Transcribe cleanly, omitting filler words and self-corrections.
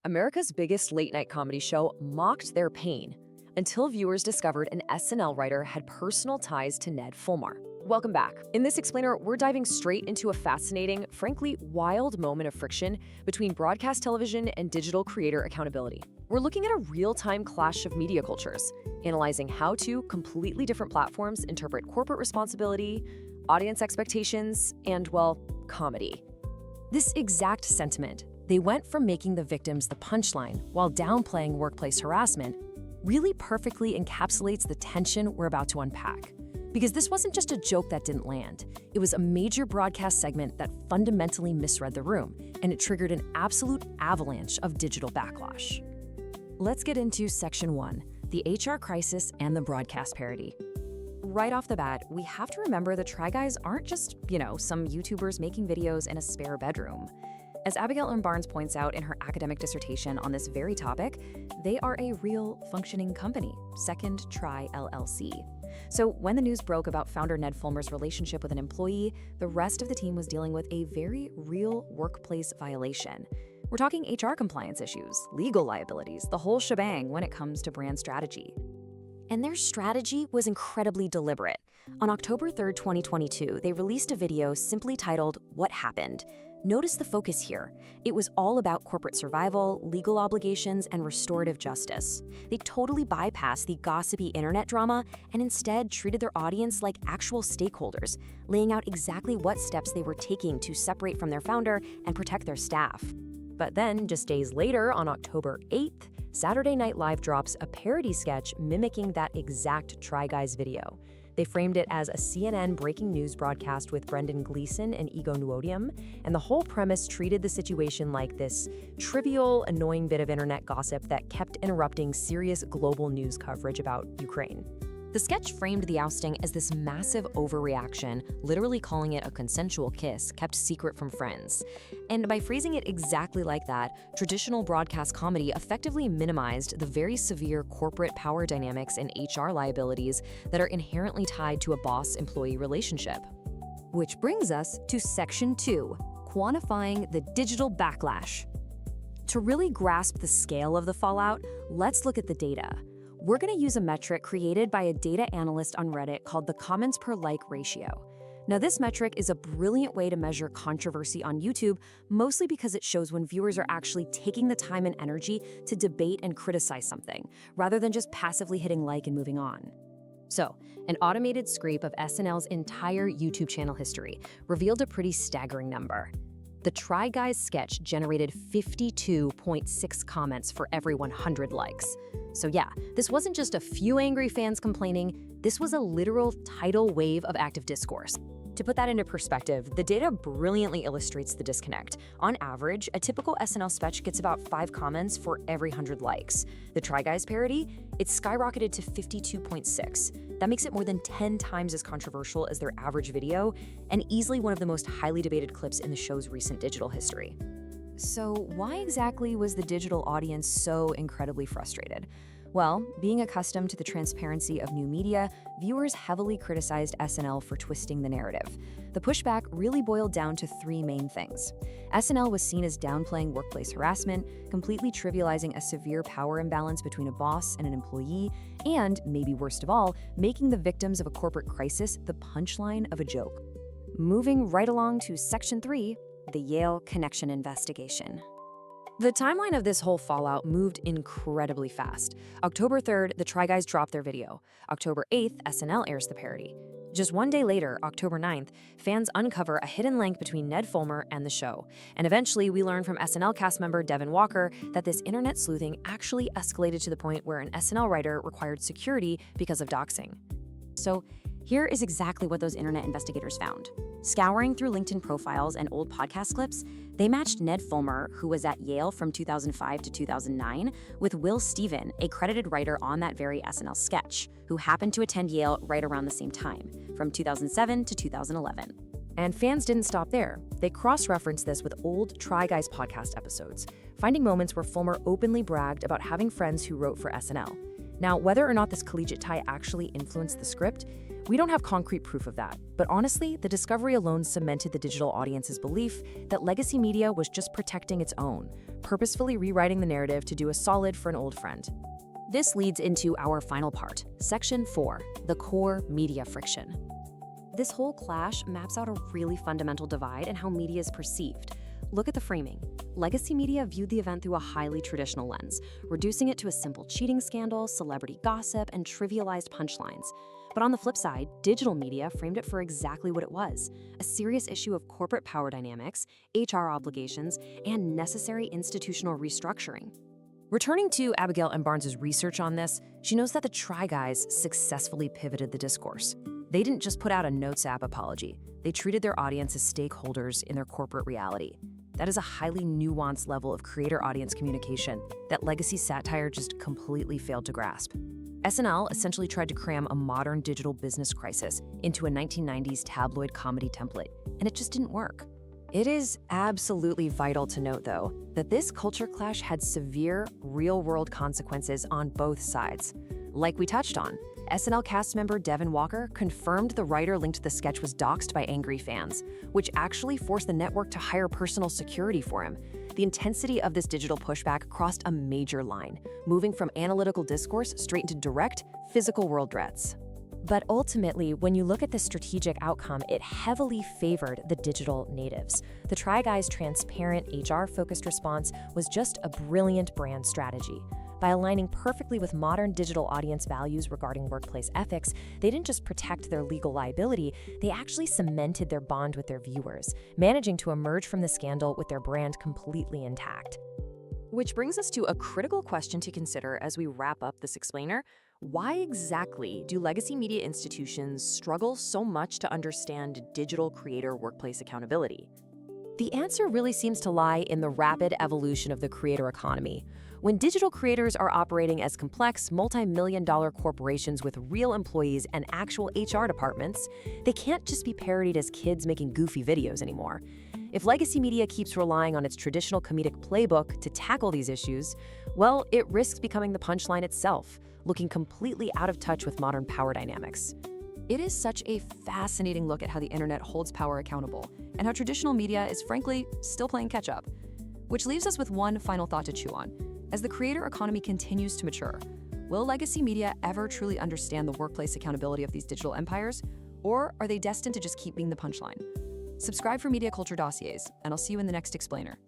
America's biggest late-night comedy show mocked their pain until viewers discovered an SNL writer had personal ties to Ned Fulmer. Welcome back. In this explainer, we're diving straight into a fascinating, frankly wild moment of friction between broadcast television and digital creator accountability. We're looking at a real-time clash of media cultures, analyzing how two completely different platforms interpret corporate responsibility, audience expectations, and, well, comedy. This exact sentiment, they went from making the victims the punchline while downplaying workplace harassment, really perfectly encapsulates the tension we're about to unpack. Because this wasn't just a joke that didn't land. It was a major broadcast segment that fundamentally misread the room, and it triggered an absolute avalanche of digital backlash. Let's get into Section 1, the HR crisis and the broadcast parody. Right off the bat, we have to remember the Try Guys aren't just, some YouTubers making videos in a spare bedroom. As Abigail M. Barnes points out in her academic dissertation on this very topic, they are a real functioning company, Second Try LLC. So when the news broke about founder Ned Fulmer's relationship with an employee, the rest of the team was dealing with a very real workplace violation. We're talking HR compliance issues, legal liabilities, the whole shebang when it comes to brand strategy. And their strategy was incredibly deliberate. On October 3rd, 2022, they released a video simply titled, "What Happened?" Notice the focus here. It was all about corporate survival, legal obligations, and restorative justice. They totally bypassed the gossipy internet drama and instead treated their audience like actual stakeholders, laying out exactly what steps they were taking to separate from their founder and protect their staff. But then, just days later, on October 8th, Saturday Night Live drops a parody sketch mimicking that exact Try Guys video. They framed it as a CNN breaking news broadcast with Brendan Gleeson and Ego Nuodium, and the whole premise treated the situation like this trivial, annoying bit of internet gossip that kept interrupting serious global news coverage about Ukraine. The sketch framed the ousting as this massive overreaction, literally calling it a consensual kiss kept secret from friends. And by phrasing it exactly like that, traditional broadcast comedy effectively minimized the very severe corporate power dynamics and HR liabilities that are inherently tied to a boss-employee relationship. Which brings us to Section 2, Quantifying the Digital Backlash. To really grasp the scale of the fallout, let's look at the data. We're going to use a metric created by a data analyst on Reddit called the comments per like ratio. Now, this metric is a brilliant way to measure controversy on YouTube, mostly because it shows when viewers are actually taking the time and energy to debate and criticize something, rather than just passively hitting like and moving on. So, an automated scrape of SNL's entire YouTube channel history revealed a pretty staggering number. The Try Guys sketch generated 52.6 comments for every 100 likes. So yeah, this wasn't just a few angry fans complaining, this was a literal tidal wave of active discourse. To put that into perspective, the data brilliantly illustrates the disconnect. On average, a typical SNL sketch gets about 5 comments for every 100 likes. The Try Guys parody, it skyrocketed to 52.6. That makes it more than 10 times as controversial as their average video, and easily one of the most highly debated clips in the show's recent digital history. So why exactly was the digital audience so incredibly frustrated? Well, being accustomed to the transparency of new media, viewers heavily criticized SNL for twisting the narrative. The pushback really boiled down to 3 main things. SNL was seen as downplaying workplace harassment, completely trivializing a severe power imbalance between a boss and an employee, and, maybe worst of all, making the victims of a corporate crisis the punchline of a joke. Moving right along to Section 3, the Yale connection investigation. The timeline of this whole fallout moved incredibly fast. October 3rd, the Try Guys dropped their video. October 8th, SNL airs the parody. Just one day later, October 9th, fans uncover a hidden link between Ned Fulmer and the show. And eventually, we learn from SNL cast member Devin Walker that this internet sleuthing actually escalated to the point where an SNL writer required security because of doxing. So here is exactly what those internet investigators found. Scouring through LinkedIn profiles and old podcast clips, they matched Ned Fulmer, who was at Yale from 2005 to 2009, with Will Steven, a credited writer on that very SNL sketch, who happened to attend Yale right around the same time, from 2007 to 2011. And fans didn't stop there. They cross-referenced this with old Try Guys podcast episodes, finding moments where Fulmer openly bragged about having friends who wrote for SNL. Now, whether or not this collegiate tie actually influenced the script, We don't have concrete proof of that, but honestly, the discovery alone cemented the digital audience's belief that legacy media was just protecting its own, purposefully rewriting the narrative to do a solid for an old friend. This leads into our final part, Section 4, the core media friction. This whole clash maps out a really fundamental divide in how media is perceived. Look at the framing. Legacy media viewed the event through a highly traditional lens, reducing it to a simple cheating scandal, celebrity gossip, and trivialized punchlines. But on the flip side, digital media framed it for exactly what it was, a serious issue of corporate power dynamics, HR obligations, and necessary institutional restructuring. Returning to Abigail M. Barnes' research on this, she knows that the Try Guys successfully pivoted the discourse. They didn't just put out a Notes app apology. They treated their audience as stakeholders in their corporate reality. That is a highly nuanced level of creator-audience communication that legacy satire just completely failed to grasp. SNL essentially tried to cram a modern digital business crisis into a 1990s tabloid comedy template, and it just didn't work. It is absolutely vital to note, though, that this culture clash had severe, real-world consequences on both sides. Like we touched on, SNL cast member Devin Walker confirmed the writer linked to the sketch was doxxed by angry fans, which actually forced the network to hire personal security for him. The intensity of this digital pushback crossed a major line, moving from analytical discourse straight into direct, physical world threats. But ultimately, when you look at the strategic outcome, it heavily favored the digital natives. The Try Guys' transparent, HR-focused response was just a brilliant brand strategy. By aligning perfectly with modern digital audience values regarding workplace ethics, they didn't just protect their legal liability, they actually cemented their bond with their viewers, managing to emerge from the scandal with their brand completely intact. Which brings us to a critical question to consider as we wrap up this explainer. Why exactly do legacy media institutions struggle so much to understand digital creator workplace accountability? The answer really seems to lie in the rapid evolution of the creator economy. When digital creators are operating as complex, multi-million-dollar corporations with real employees and actual HR departments, they can't just be parodied as kids making goofy videos anymore. If legacy media keeps relying on its traditional comedic playbook to tackle these issues, well, it risks becoming the punchline itself, looking completely out of touch with modern power dynamics. It is such a fascinating look at how the internet holds power accountable, and how traditional media is frankly still playing catch-up. Which leaves us with one final thought to chew on. As the creator economy continues to mature, will legacy media ever truly understand the workplace accountability of these digital empires, or are they destined to just keep being the punchline? Subscribe for media culture dossiers, and I'll see you in the next explainer.